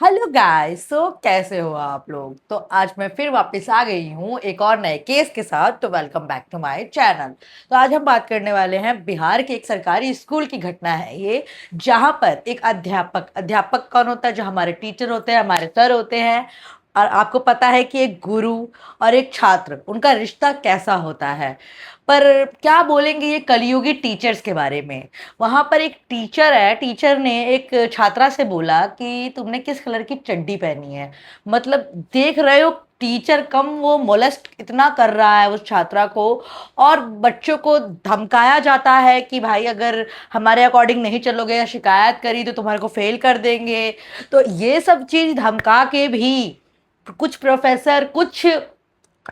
Hello guys. कैसे हो आप लोग? तो आज मैं फिर वापस आ गई हूँ एक और नए केस के साथ। तो welcome back to my channel. तो आज हम बात करने वाले हैं बिहार के एक सरकारी स्कूल की घटना है ये, जहाँ पर एक अध्यापक अध्यापक कौन होता है? जो हमारे टीचर होते हैं, हमारे सर होते हैं। और आपको पता है कि एक गुरु और एक छात्र, उनका रिश्ता कैसा होता है। पर क्या बोलेंगे ये कलयुगी टीचर्स के बारे में। वहां पर एक टीचर है, टीचर ने एक छात्रा से बोला कि तुमने किस कलर की चड्डी पहनी है। मतलब देख रहे हो, टीचर कम वो मोलेस्ट इतना कर रहा है उस छात्रा को। और बच्चों को धमकाया जाता है कि भाई अगर हमारे अकॉर्डिंग नहीं चलोगे या शिकायत करी तो तुम्हारे को फेल कर देंगे। तो ये सब चीज धमका के भी कुछ प्रोफेसर, कुछ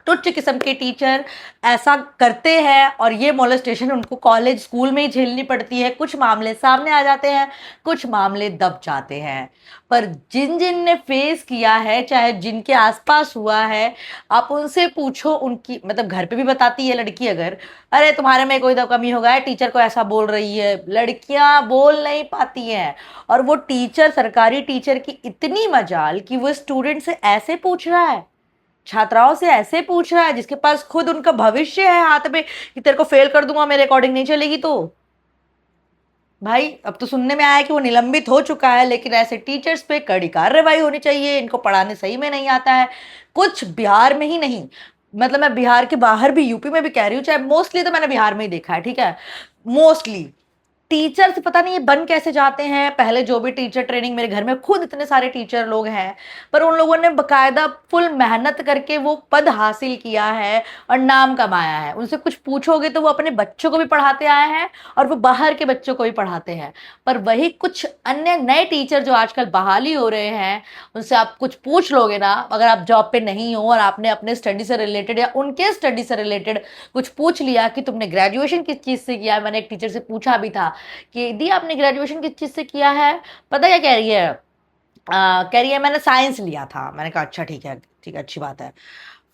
तुच्छ किस्म के टीचर ऐसा करते हैं, और ये मोलेस्टेशन उनको कॉलेज स्कूल में ही झेलनी पड़ती है। कुछ मामले सामने आ जाते हैं, कुछ मामले दब जाते हैं। पर जिन जिन ने फेस किया है, चाहे जिनके आसपास हुआ है, आप उनसे पूछो। उनकी मतलब घर पे भी बताती है लड़की, अगर अरे तुम्हारे में कोई तो कमी हो गया है, टीचर को ऐसा बोल रही है। लड़कियां बोल नहीं पाती हैं। और वो टीचर, सरकारी टीचर की इतनी मजाल कि वो स्टूडेंट से ऐसे पूछ रहा है, छात्राओं से ऐसे पूछ रहा है, जिसके पास खुद उनका भविष्य है हाथ में, कि तेरे को फेल कर दूंगा मेरे अकॉर्डिंग नहीं चलेगी तो। भाई अब तो सुनने में आया कि वो निलंबित हो चुका है, लेकिन ऐसे टीचर्स पे कड़ी कार्रवाई होनी चाहिए। इनको पढ़ाने सही में नहीं आता है। कुछ बिहार में ही नहीं, मतलब मैं बिहार के बाहर भी, यूपी में भी कह रही हूँ, चाहे मोस्टली तो मैंने बिहार में ही देखा है, ठीक है। मोस्टली टीचर से पता नहीं ये बन कैसे जाते हैं। पहले जो भी टीचर ट्रेनिंग, मेरे घर में खुद इतने सारे टीचर लोग हैं, पर उन लोगों ने बकायदा फुल मेहनत करके वो पद हासिल किया है और नाम कमाया है। उनसे कुछ पूछोगे तो वो अपने बच्चों को भी पढ़ाते आए हैं और वो बाहर के बच्चों को भी पढ़ाते हैं। पर वही कुछ अन्य नए टीचर जो आजकल बहाली हो रहे हैं, उनसे आप कुछ पूछ लोगे ना, अगर आप जॉब पे नहीं हो और आपने अपने स्टडी से रिलेटेड या उनके स्टडी से रिलेटेड कुछ पूछ लिया कि तुमने ग्रेजुएशन किस चीज़ से किया है। मैंने एक टीचर से पूछा भी था कि दी आपने ग्रेजुएशन किस चीज़ से किया है। पता क्या कह रही है? कह रही है मैंने साइंस लिया था। मैंने कहा अच्छा ठीक है, ठीक है, अच्छी बात है।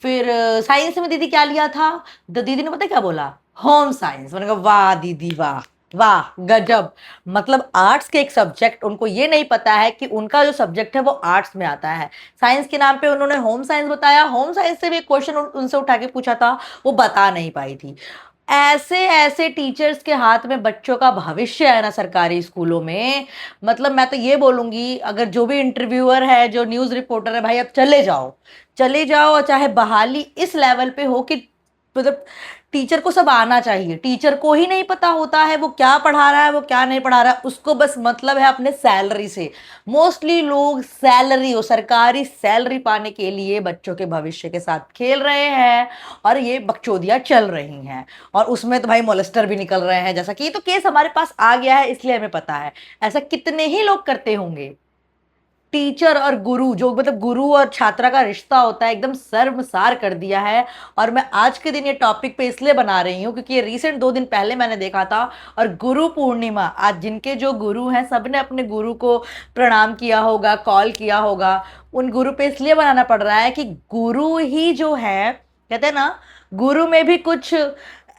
फिर साइंस में दीदी क्या लिया था? तो दीदी ने पता क्या बोला? Home science. मैंने कहा वाह दीदी वाह, वाह गजब। मतलब आर्ट्स के एक सब्जेक्ट, उनको ये नहीं पता है कि उनका जो सब्जेक्ट है वो आर्ट्स में आता है। साइंस के नाम पे उन्होंने होम साइंस बताया। होम साइंस से भी एक क्वेश्चन उनसे उठा के पूछा था, वो बता नहीं पाई थी। ऐसे ऐसे टीचर्स के हाथ में बच्चों का भविष्य है ना सरकारी स्कूलों में। मतलब मैं तो ये बोलूंगी, अगर जो भी इंटरव्यूअर है, जो न्यूज़ रिपोर्टर है, भाई अब चले जाओ, चले जाओ। और चाहे बहाली इस लेवल पे हो कि मतलब टीचर को सब आना चाहिए। टीचर को ही नहीं पता होता है वो क्या पढ़ा रहा है, वो क्या नहीं पढ़ा रहा है। उसको बस मतलब है अपने सैलरी से। मोस्टली लोग सैलरी, हो सरकारी सैलरी पाने के लिए बच्चों के भविष्य के साथ खेल रहे हैं, और ये बकचोदियां चल रही हैं। और उसमें तो भाई मोलेस्टर भी निकल रहे हैं, जैसा कि ये तो केस हमारे पास आ गया है इसलिए हमें पता है। ऐसा कितने ही लोग करते होंगे। टीचर और गुरु, जो मतलब गुरु और छात्रा का रिश्ता होता है, एकदम शर्मसार कर दिया है। और मैं आज के दिन ये टॉपिक पे इसलिए बना रही हूँ क्योंकि ये रिसेंट 2 दिन पहले मैंने देखा था। और गुरु पूर्णिमा, आज जिनके जो गुरु हैं, सबने अपने गुरु को प्रणाम किया होगा, कॉल किया होगा। उन गुरु पे इसलिए बनाना पड़ रहा है कि गुरु ही जो है, कहते हैं ना, गुरु में भी कुछ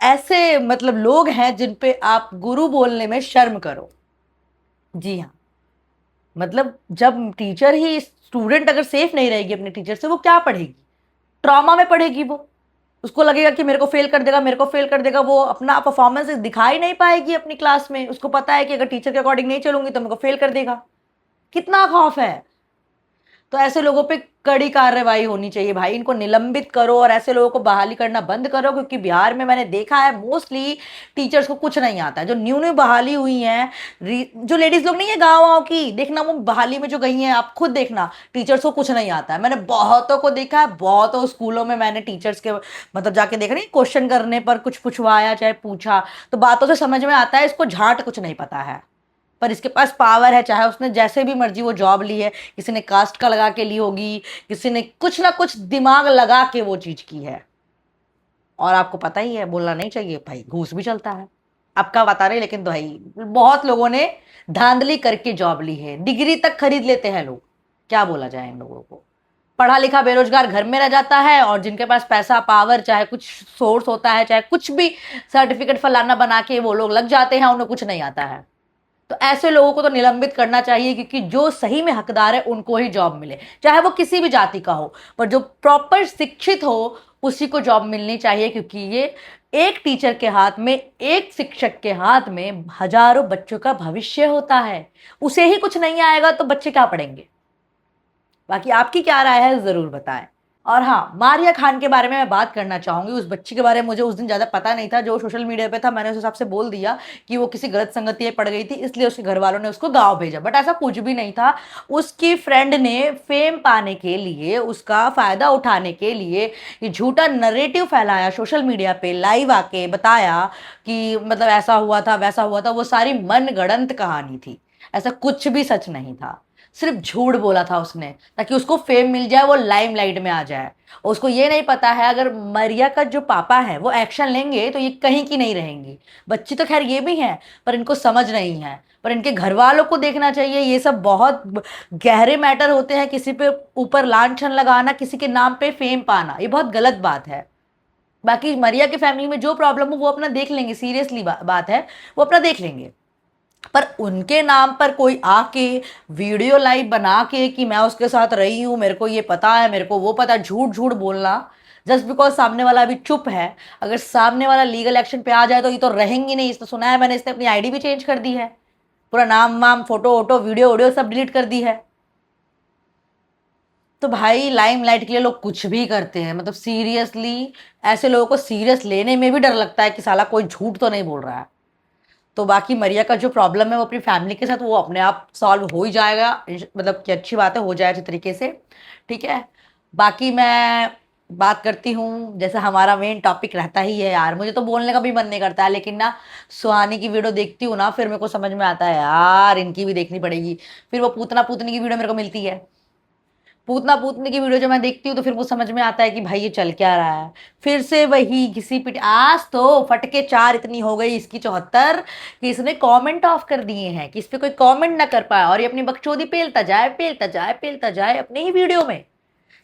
ऐसे मतलब लोग हैं जिन पे आप गुरु बोलने में शर्म करो। जी हाँ। मतलब जब टीचर ही, स्टूडेंट अगर सेफ नहीं रहेगी अपने टीचर से, वो क्या पढ़ेगी? ट्रॉमा में पढ़ेगी वो। उसको लगेगा कि मेरे को फेल कर देगा, मेरे को फेल कर देगा। वो अपना परफॉर्मेंस दिखा ही नहीं पाएगी अपनी क्लास में। उसको पता है कि अगर टीचर के अकॉर्डिंग नहीं चलूंगी तो मेरे को फेल कर देगा। कितना खौफ है। तो ऐसे लोगों पे कड़ी कार्रवाई होनी चाहिए भाई। इनको निलंबित करो और ऐसे लोगों को बहाली करना बंद करो, क्योंकि बिहार में मैंने देखा है मोस्टली टीचर्स को कुछ नहीं आता है। जो न्यू न्यू बहाली हुई हैं, जो लेडीज लोग नहीं है गाँव वाँव की, देखना वो बहाली में जो गई हैं, आप खुद देखना, टीचर्स को कुछ नहीं आता है। मैंने बहुतों को देखा है, बहुतों स्कूलों में मैंने टीचर्स के मतलब जाके देखा, नहीं क्वेश्चन करने पर कुछ पूछवाया चाहे पूछा, तो बातों से समझ में आता है इसको झाट कुछ नहीं पता है। पर इसके पास पावर है, चाहे उसने जैसे भी मर्जी वो जॉब ली है, किसी ने कास्ट का लगा के ली होगी, किसी ने कुछ ना कुछ दिमाग लगा के वो चीज की है। और आपको पता ही है, बोलना नहीं चाहिए भाई, घूस भी चलता है। आपका बता रहे, लेकिन तो भाई बहुत लोगों ने धांधली करके जॉब ली है, डिग्री तक खरीद लेते हैं लोग। क्या बोला जाए इन लोगों को? पढ़ा लिखा बेरोजगार घर में रह जाता है, और जिनके पास पैसा, पावर, चाहे कुछ सोर्स होता है, चाहे कुछ भी, सर्टिफिकेट फलाना बना के वो लोग लग जाते हैं, उन्हें कुछ नहीं आता है। तो ऐसे लोगों को तो निलंबित करना चाहिए, क्योंकि जो सही में हकदार है उनको ही जॉब मिले, चाहे वो किसी भी जाति का हो, पर जो प्रॉपर शिक्षित हो उसी को जॉब मिलनी चाहिए। क्योंकि ये एक टीचर के हाथ में, एक शिक्षक के हाथ में हजारों बच्चों का भविष्य होता है। उसे ही कुछ नहीं आएगा तो बच्चे क्या पढ़ेंगे? बाकी आपकी क्या राय है जरूर बताएं। और हाँ, मारिया खान के बारे में मैं बात करना चाहूंगी। उस बच्ची के बारे में मुझे उस दिन ज्यादा पता नहीं था, जो सोशल मीडिया पे था मैंने उस हिसाब से बोल दिया कि वो किसी गलत संगति में पड़ गई थी, इसलिए उसके घर वालों ने उसको गाँव भेजा, बट ऐसा कुछ भी नहीं था। उसकी फ्रेंड ने फेम पाने के लिए, उसका फायदा उठाने के लिए ये झूठा नरेटिव फैलाया सोशल मीडिया पे, लाइव आके बताया कि मतलब ऐसा हुआ था वैसा हुआ था। वो सारी मन गढ़ंत कहानी थी, ऐसा कुछ भी सच नहीं था। सिर्फ झूठ बोला था उसने ताकि उसको फेम मिल जाए, वो लाइमलाइट में आ जाए। और उसको ये नहीं पता है अगर मरिया का जो पापा है वो एक्शन लेंगे तो ये कहीं की नहीं रहेंगी। बच्ची तो खैर ये भी है, पर इनको समझ नहीं है। पर इनके घर वालों को देखना चाहिए, ये सब बहुत गहरे मैटर होते हैं। किसी पे ऊपर लांछन लगाना, किसी के नाम पे फेम पाना, ये बहुत गलत बात है। बाकी मरिया की फैमिली में जो प्रॉब्लम हो वो अपना देख लेंगे, सीरियसली बात है, वो अपना देख लेंगे। पर उनके नाम पर कोई आके वीडियो लाइव बना के कि मैं उसके साथ रही हूं, मेरे को ये पता है, मेरे को वो पता है, झूठ झूठ बोलना जस्ट बिकॉज सामने वाला अभी चुप है। अगर सामने वाला लीगल एक्शन पे आ जाए तो ये तो रहेंगी नहीं। इसने सुना है मैंने, इसने अपनी आईडी भी चेंज कर दी है, पूरा नाम वाम फोटो वोटो वीडियो वीडियो सब डिलीट कर दी है। तो भाई लाइमलाइट के लिए लोग कुछ भी करते हैं, मतलब सीरियसली ऐसे लोगों को सीरियस लेने में भी डर लगता है कि साला कोई झूठ तो नहीं बोल रहा है। तो बाकी मरिया का जो प्रॉब्लम है वो अपनी फैमिली के साथ वो अपने आप सॉल्व हो ही जाएगा, मतलब कि अच्छी बात है, हो जाए अच्छे तरीके से। ठीक है। बाकी मैं बात करती हूँ, जैसे हमारा मेन टॉपिक रहता ही है यार, मुझे तो बोलने का भी मन नहीं करता है, लेकिन ना सुहानी की वीडियो देखती हूँ ना, फिर मेरे को समझ में आता है यार इनकी भी देखनी पड़ेगी। फिर वो पूतना पूतनी की वीडियो मेरे को मिलती है, पूतना पूतनी की वीडियो जब मैं देखती हूँ तो फिर वो समझ में आता है कि भाई ये चल क्या रहा है। फिर से वही घिसी पिटी, आज तो फटके चार इतनी हो गई इसकी 74 कि इसने कमेंट ऑफ कर दिए हैं कि इस पे कोई कमेंट ना कर पाए, और ये अपनी बकचोदी पेलता जाए पेलता जाए पेलता जाए अपने ही वीडियो में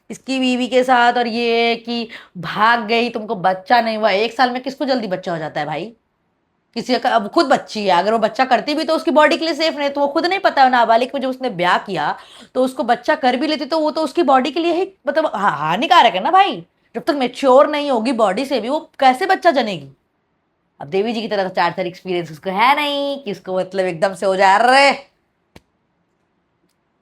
इसकी बीवी के साथ। और ये कि भाग गई, तुमको बच्चा नहीं हुआ, 1 साल में किसको जल्दी बच्चा हो जाता है भाई? किसी का अब खुद बच्ची है, अगर वो बच्चा करती भी तो उसकी बॉडी के लिए सेफ नहीं, तो वो खुद नहीं पता नाबालिग में जब उसने ब्याह किया तो उसको बच्चा कर भी लेती तो वो तो उसकी बॉडी के लिए ही मतलब हानिकारक है ना भाई। जब तक मेच्योर नहीं होगी बॉडी से भी वो कैसे बच्चा जनेगी? अब देवी जी की तरह तो 4 साल एक्सपीरियंस उसको है नहीं कि उसको मतलब एकदम से हो जाए। अरे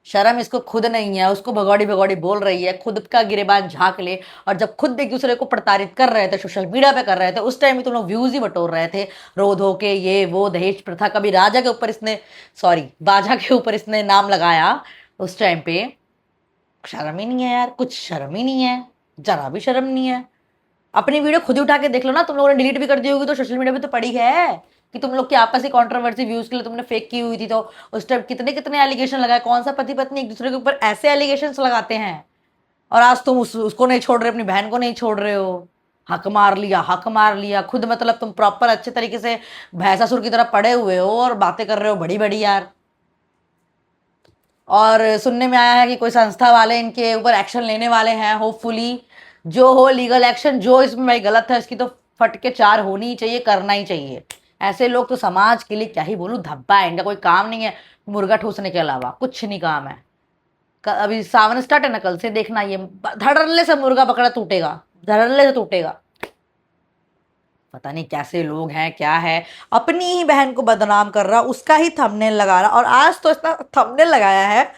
शर्म इसको खुद नहीं है, उसको भगौड़ी भगौड़ी बोल रही है, खुद का गिरेबान झांक ले। और जब खुद एक दूसरे को प्रताड़ित कर रहे थे, सोशल मीडिया पे कर रहे थे, उस टाइम भी तुम लोग व्यूज ही बटोर रहे थे, रो धो के ये वो दहेज प्रथा। कभी राजा के ऊपर इसने, सॉरी बाजा के ऊपर इसने नाम लगाया, उस टाइम पे शर्म ही नहीं है यार, कुछ शर्म ही नहीं है, जरा भी शर्म नहीं है। अपनी वीडियो खुद ही उठा के देख लो ना, तुम लोगों ने डिलीट भी कर दी होगी तो सोशल मीडिया पे तो पड़ी है कि तुम लोग की आपसी कंट्रोवर्सी व्यूज के लिए तुमने फेक की हुई थी। तो उस टाइम कितने कितने एलिगेशन लगाए, कौन सा पति पत्नी एक दूसरे के ऊपर ऐसे एलिगेशन लगाते हैं? और आज तुम उसको नहीं छोड़ रहे, अपनी बहन को नहीं छोड़ रहे हो। हक मार लिया, हक मार लिया खुद, मतलब तुम प्रॉपर अच्छे तरीके से भैंसासुर की तरह पड़े हुए हो और बातें कर रहे हो बड़ी बड़ी यार। और सुनने में आया है कि कोई संस्था वाले इनके ऊपर एक्शन लेने वाले हैं, होपफुली जो हो लीगल एक्शन। जो इसमें भाई गलत है इसकी तो फटके चार होनी ही चाहिए, करना ही चाहिए। ऐसे लोग तो समाज के लिए क्या ही बोलूं, धब्बा है, इनका कोई काम नहीं है मुर्गा ठूसने के अलावा, कुछ नहीं काम है। अभी सावन स्टार्ट है ना, कल से देखना ये धड़ल्ले से मुर्गा पकड़ा टूटेगा, धड़ल्ले से टूटेगा। पता नहीं कैसे लोग हैं, क्या है, अपनी ही बहन को बदनाम कर रहा, उसका ही थंबनेल लगा रहा। और आज तो इसने थंबनेल लगाया है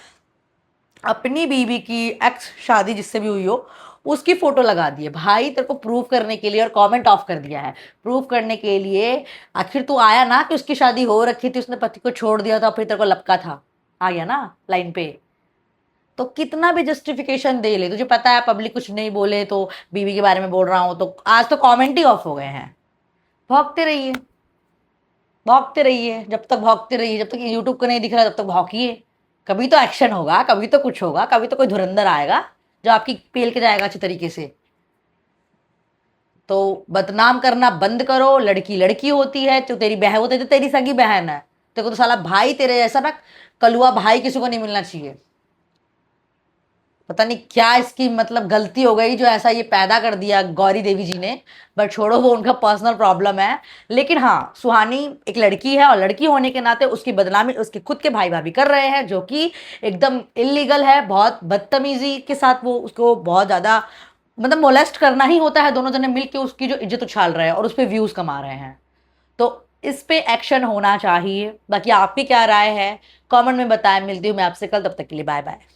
अपनी बीवी की एक्स शादी जिससे भी हुई हो उसकी फोटो लगा दी है भाई, तेरे को प्रूव करने के लिए, और कमेंट ऑफ कर दिया है प्रूव करने के लिए। आखिर तू आया ना कि उसकी शादी हो रखी थी, उसने पति को छोड़ दिया था, फिर तेरे को लपका था, आ गया ना लाइन पे। तो कितना भी जस्टिफिकेशन दे ले, तुझे पता है पब्लिक कुछ नहीं बोले तो बीवी के बारे में बोल रहा हूं, तो आज तो कमेंट ही ऑफ हो गए हैं। भौंकते रहिए, भौंकते रहिए, जब तक भौंकते रहिए, जब तक यूट्यूब को नहीं दिख रहा तब तक भौंकिए। कभी तो एक्शन होगा, कभी तो कुछ होगा, कभी तो कोई धुरंधर आएगा जो आपकी पेल के जाएगा अच्छे तरीके से। तो बदनाम करना बंद करो। लड़की लड़की होती है, तो तेरी बहन होती है तो तेरी सगी बहन है, तेरे को तो साला भाई तेरे जैसा ना कलुआ भाई किसी को नहीं मिलना चाहिए। पता नहीं क्या इसकी मतलब गलती हो गई जो ऐसा ये पैदा कर दिया गौरी देवी जी ने। बट छोड़ो, वो उनका पर्सनल प्रॉब्लम है। लेकिन हाँ, सुहानी एक लड़की है और लड़की होने के नाते उसकी बदनामी उसके खुद के भाई भाभी कर रहे हैं, जो कि एकदम इलीगल है। बहुत बदतमीजी के साथ वो उसको बहुत ज्यादा मतलब मोलेस्ट करना ही होता है। दोनों जने मिलके उसकी जो इज्जत उछाल रहे हैं और उस पर व्यूज कमा रहे हैं। तो इस पे एक्शन होना चाहिए। बाकी आपकी क्या राय है, कमेंट में बताएं। मिलती हूँ मैं आपसे कल, तब तक के लिए बाय बाय।